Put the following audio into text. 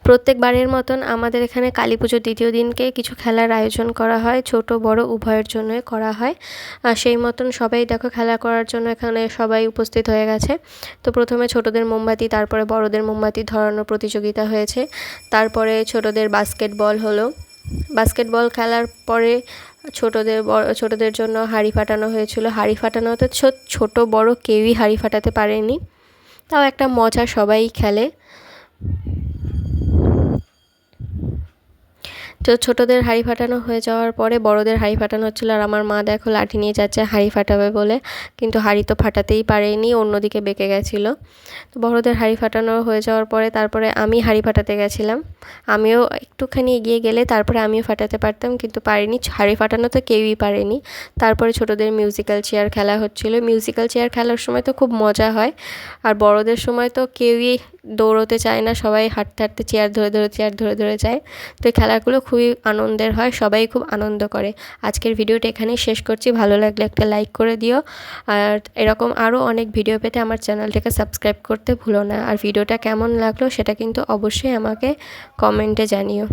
প্রত্যেকবারের মতন আমাদের এখানে কালী পুজোর দ্বিতীয় দিনকে কিছু খেলার আয়োজন করা হয়, ছোট বড় উভয়ের জন্যই করা হয়। আর সেই মতন সবাই দেখো খেলা করার জন্য এখানে সবাই উপস্থিত হয়ে গেছে। তো প্রথমে ছোটদের মোমবাতি, তারপরে বড়দের মোমবাতি ধরানোর প্রতিযোগিতা হয়েছে। তারপরে ছোটদের বাস্কেটবল হলো। বাস্কেটবল খেলার পরে ছোটদের জন্য হাঁড়ি ফাটানো হয়েছিল। হাঁড়ি ফাটানোতে ছোট বড় কেউই হাঁড়ি ফাটাতে পারেনি, তাও একটা মজা, সবাই খেলে। তো ছোটদের হাঁড়ি ফাটানো হয়ে যাওয়ার পরে বড়দের হাঁড়ি ফাটানো হচ্ছিলো, আর আমার মা দেখো লাঠি নিয়ে যাচ্ছে হাঁড়ি ফাটাবে বলে, কিন্তু হাঁড়ি তো ফাটাতেই পারেনি, অন্যদিকে বেঁকে গেছিলো। তো বড়দের হাঁড়ি ফাটানো হয়ে যাওয়ার পরে তারপরে আমি হাঁড়ি ফাটাতে গেছিলাম। আমিও একটুখানি এগিয়ে গেলে তারপরে আমিও ফাটাতে পারতাম, কিন্তু পারিনি। হাঁড়ি ফাটানো তো কেউই পারেনি। তারপরে ছোটদের মিউজিক্যাল চেয়ার খেলা হচ্ছিলো। মিউজিক্যাল চেয়ার খেলার সময় তো খুব মজা হয়, আর বড়দের সময় তো কেউই দৌড়োতে চায় না, সবাই হাঁটতে হাঁটতে চেয়ার ধরে ধরে যায়। তো এই খেলাগুলো খুবই আনন্দের হয়, সবাই খুব আনন্দ করে। আজকের ভিডিওটা এখানেই শেষ করছি। ভালো লাগলে একটা লাইক করে দিও, আর এরকম আরও অনেক ভিডিও পেতে আমার চ্যানেলটাকে সাবস্ক্রাইব করতে ভুলো না। আর ভিডিওটা কেমন লাগলো সেটা কিন্তু অবশ্যই আমাকে কমেন্টে জানিও।